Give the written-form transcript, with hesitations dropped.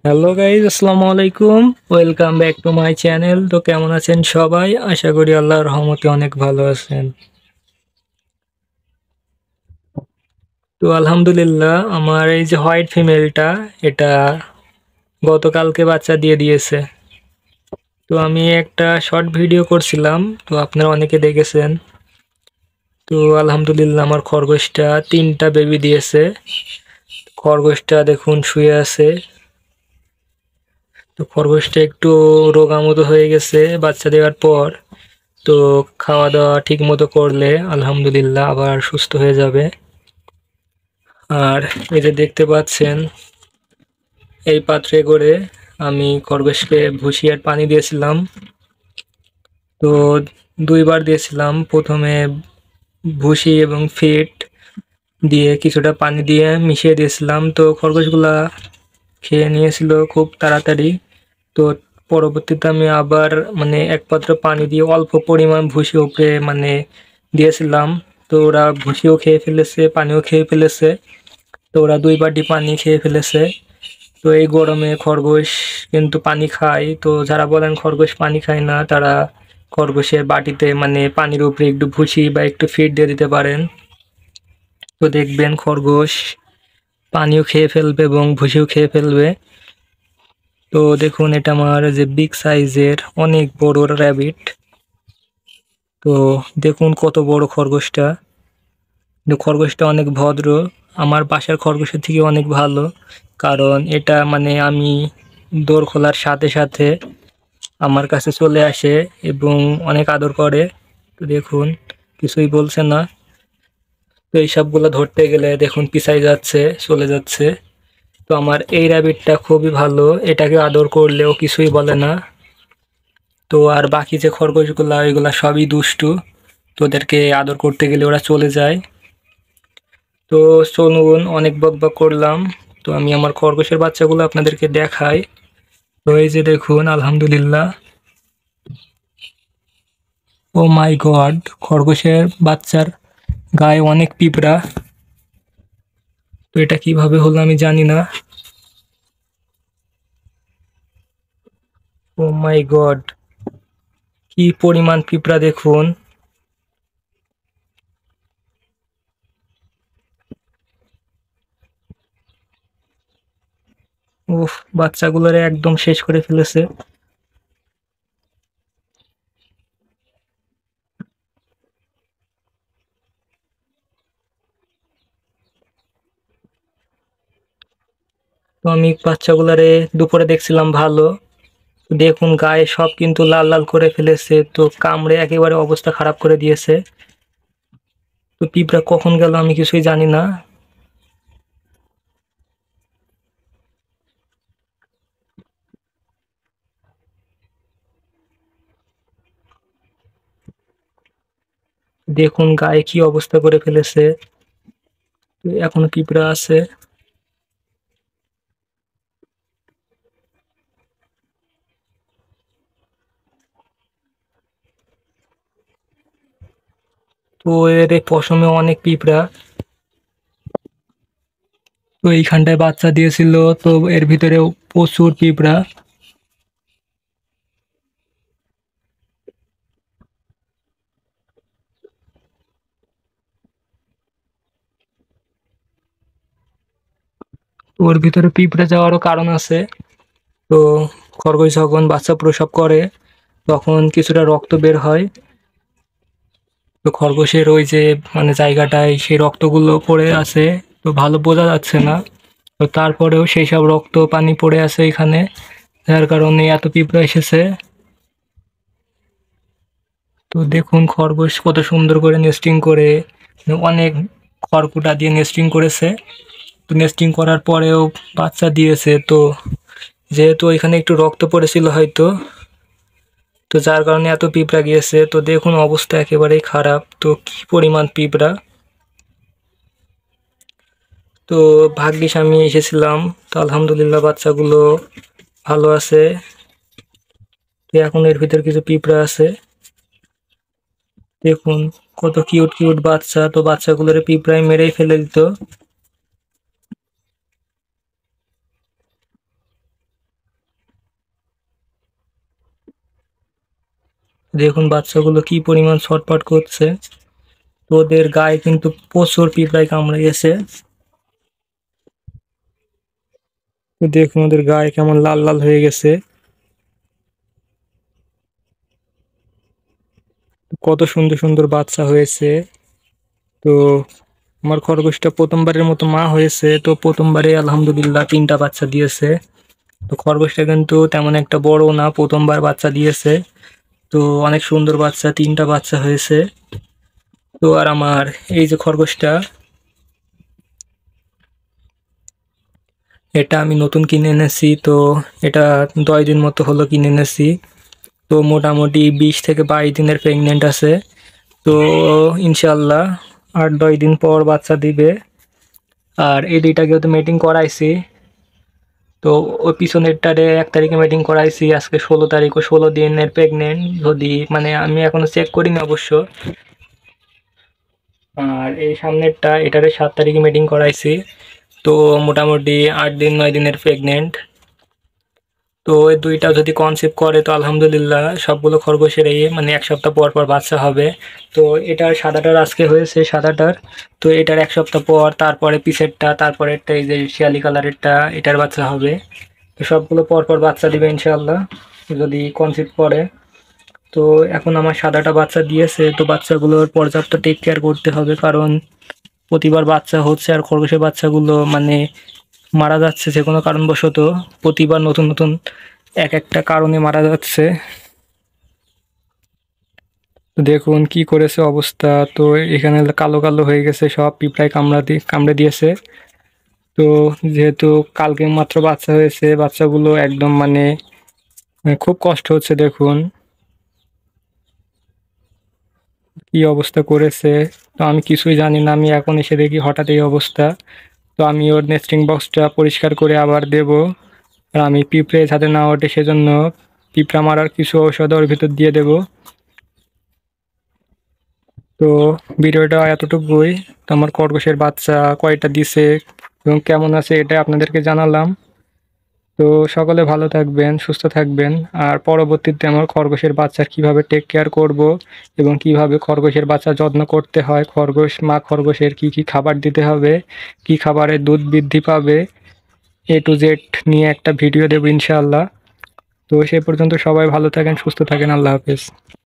Hello guys, আসসালামু আলাইকুম। Welcome back to my channel. তো কেমন আছেন সবাই? আশা করি আল্লাহর রহমতে অনেক ভালো আছেন। তো আলহামদুলিল্লাহ, আমার এই যে হোয়াইট ফিমেলটা, এটা গতকালকে বাচ্চা দিয়ে দিয়েছে। তো আমি একটা শর্ট ভিডিও করছিলাম, তো আপনারা অনেকে দেখেছেন। তো আলহামদুলিল্লাহ, আমার খরগোশটা 3টা বেবি দিয়েছে। খরগোশটা দেখুন শুয়ে আছে। তো খরগোশটা একটু রোগামতো হয়ে গেছে বাচ্চা দেওয়ার পর। তো খাওয়া দাওয়া ঠিক মতো করলে আলহামদুলিল্লাহ আবার সুস্থ হয়ে যাবে। আর এই যে দেখতে পাচ্ছেন, এই পাত্রে করে আমি খরগোশকে ভুসি আর পানি দিয়েছিলাম। তো 2বার দিয়েছিলাম। প্রথমে ভুসি এবং ফিড দিয়ে কিছুটা পানি দিয়ে মিশিয়ে দিয়েছিলাম। তো খরগোশগুলা খেয়ে নিয়েছিল খুব তাড়াতাড়ি। তো পরবর্তীতে আমি আবার এক পাত্র পানি দিয়ে অল্প পরিমাণ ভুসি উপরে দিয়েছিলাম। তো ওরা ভুসিও খেয়ে ফেলেছে, পানিও খেয়ে ফেলেছে। তো ওরা 2 বাটি পানি খেয়ে ফেলেছে। তো এই গরমে খরগোশ কিন্তু পানি খায়। তো যারা বলেন খরগোশ পানি খায় না, তারা খরগোশের বাটিতে পানির উপরে একটু ভুসি বা একটু ফিড দিয়ে দিতে পারেন। তো দেখবেন খরগোশ পানিও খেয়ে ফেলবে এবং ভুসিও খেয়ে ফেলবে। তো দেখুন, এটা আমার যে বিগ সাইজের অনেক বড় র্যাবিট। তো দেখুন কত বড় খরগোশটা। কিন্তু খরগোশটা অনেক ভদ্র, আমার বাসার খরগোশের থেকে অনেক ভালো। কারণ এটা আমি দোর খোলার সাথে সাথে আমার কাছে চলে আসে এবং অনেক আদর করে। তো দেখুন, কিছুই বলছে না। তো এই সবগুলো ধরতে গেলে দেখুন পিছাই যাচ্ছে, চলে যাচ্ছে। তো আমার এই র্যাবিটটা খুবই ভালো, এটাকে আদর করলেও কিছুই বলে না। তো আর বাকি যে খরগোশগুলা, ওইগুলা সবই দুষ্টু। তো ওদেরকে আদর করতে গেলে ওরা চলে যায়। তো চলুন, অনেক বকবক করলাম। তো আমি আমার খরগোশের বাচ্চাগুলো আপনাদেরকে দেখাই। তো এই যে দেখুন, আলহামদুলিল্লাহ। ও মাই গড, খরগোশের বাচ্চার গায়ে অনেক পিঁপড়া। তো এটা কিভাবে হলো আমি জানি না। ও মাই গড, কি পরিমাণ পিঁপড়া দেখুন। উফ, বাচ্চাগুলোরে একদম শেষ করে ফেলেছে। তো আমি বাচ্চাগুলারে দুপুরে দেখছিলাম ভালো। তো দেখুন গায়ে সব কিন্তু লাল লাল করে ফেলেছে, তো কামড়ে একেবারে অবস্থা খারাপ করে দিয়েছে। তো পিঁপড়া কখন গেল আমি কিছুই জানি না। দেখুন গায়ে কি অবস্থা করে ফেলেছে। তো এখনো পিঁপড়া আছে। তো এর এই পশমে অনেক পিঁপড়া। তো এইখানটায় বাচ্চা দিয়েছিল, তো এর ভিতরেও প্রচুর পিঁপড়া। ওর ভিতরে পিঁপড়ে যাওয়ারও কারণ আছে। তো খরগোশ যখন বাচ্চা প্রসব করে, তখন কিছুটা রক্ত বের হয়। তো খরগোশের ওই যে জায়গাটায় সেই রক্তগুলো পড়ে আছে। তো ভালো বোঝা যাচ্ছে না। তো তারপরেও সেই সব রক্ত পানি পড়ে আছে এখানে, যার কারণে এত পিঁপড়া এসেছে। তো দেখুন খরগোশ কত সুন্দর করে নেস্টিং করে, অনেক খড়কুটা দিয়ে নেস্টিং করেছে। তো নেস্টিং করার পরেও বাচ্চা দিয়েছে। তো যেহেতু এখানে একটু রক্ত পড়েছিল হয়তো, তো যার কারণে এত পিঁপড়া গিয়েছে। তো দেখুন অবস্থা একেবারেই খারাপ। তো কি পরিমাণ পিঁপড়া। তো ভাগ্যিস আমি এসেছিলাম। তো আলহামদুলিল্লাহ বাচ্চাগুলো ভালো আছে। তো এখন এর ভিতর কিছু পিঁপড়া আছে। দেখুন কত কিউট কিউট বাচ্চা। তো বাচ্চাগুলোরে পিঁপড়ায় মেরেই ফেলে দিত। দেখুন বাচ্চাগুলো কি পরিমাণ ছটফট করছে। তো ওদের গায়ে কিন্তু প্রচুর পিঁপড়ায় কামড়ে গেছে। তো দেখুন ওদের গায়ে কেমন লাল লাল হয়ে গেছে। কত সুন্দর সুন্দর বাচ্চা হয়েছে। তো আমার খরগোশটা প্রথমবারের মতো মা হয়েছে, তো প্রথমবারে আলহামদুলিল্লাহ 3টা বাচ্চা দিয়েছে। তো খরগোশটা কিন্তু তেমন একটা বড় না, প্রথমবার বাচ্চা দিয়েছে। তো অনেক সুন্দর বাচ্চা, 3টা বাচ্চা হয়েছে। তো আর আমার এই যে খরগোশটা, এটা আমি নতুন কিনে এনেছি। তো এটা 10 দিন মতো হলো কিনে এনেছি। তো মোটামুটি 20 থেকে 22 দিনের প্রেগনেন্ট আছে। তো ইনশাল্লাহ 8-10 দিন পর বাচ্চা দিবে। আর এই দুইটাকেও তো মেটিং করাইছি। তো ওই পিছনেরটারে 1 তারিখে মিটিং করাইছি, আজকে 16 তারিখ, ও 16 দিনের প্রেগনেন্ট। যদি মানে আমি এখনো চেক করিনি অবশ্য। আর এই সামনেরটা, এটারে 7 তারিখে মিটিং করাইছি। তো মোটামুটি 8 দিন 9 দিনের প্রেগনেন্ট। তো ওই দুইটা যদি কনসেপ্ট করে তো আলহামদুলিল্লাহ সবগুলো খরগোশেরই মানে 1 সপ্তাহ পর পর বাচ্চা হবে। তো এটার সাদাটার আজকে হয়েছে, সাদাটার। তো এটার 1 সপ্তাহ পর, তারপরে পিছেরটা, তারপরেরটা এই যে শিয়ালি কালারেরটা, এটার বাচ্চা হবে। তো সবগুলো পর পর বাচ্চা দিবে ইনশাআল্লাহ যদি কনসেপ্ট করে। তো এখন আমার সাদাটা বাচ্চা দিয়েছে, তো বাচ্চাগুলোর পর্যাপ্ত টেক কেয়ার করতে হবে, কারণ প্রতিবার বাচ্চা হচ্ছে আর খরগোশের বাচ্চাগুলো মানে মারা যাচ্ছে যে কোনো কারণবশত। প্রতিবার নতুন নতুন এক একটা কারণে মারা যাচ্ছে। তো দেখুন কি করেছে অবস্থা। তো এখানে কালো কালো হয়ে গেছে, সব পিঁপড়ায় কামড়ে দিয়েছে। তো যেহেতু কালকে মাত্র বাচ্চা হয়েছে, বাচ্চাগুলো একদম মানে খুব কষ্ট হচ্ছে। দেখুন কি অবস্থা করেছে। তো আমি কিছুই জানি না, আমি এখন এসে দেখি হঠাৎ এই অবস্থা। তো আমি ওর নেস্টিং বক্সটা পরিষ্কার করে আবার দেব। আর আমি পিঁপড়ে যাতে না ওঠে সেজন্য পিঁপড়া মারার কিছু ঔষধ ওর ভিতর দিয়ে দেব। তো ভিডিওটা এতটুকুই। তো আমার খরগোশের বাচ্চা কয়টা দিছে এবং কেমন আছে এটা আপনাদেরকে জানালাম। তো সকলে ভালো থাকবেন, সুস্থ থাকবেন। আর পরবর্তীতে আমার খরগোশের বাচ্চার কিভাবে টেক কেয়ার করব এবং কিভাবে খরগোশের বাচ্চা যত্ন করতে হয়, মা খরগোশের কি কি খাবার দিতে হবে, কি খাবারে দুধ বৃদ্ধি পাবে, A to Z নিয়ে একটা ভিডিও দেব ইনশাআল্লাহ। তো সে পর্যন্ত সবাই ভালো থাকেন, সুস্থ থাকেন। আল্লাহ হাফেজ।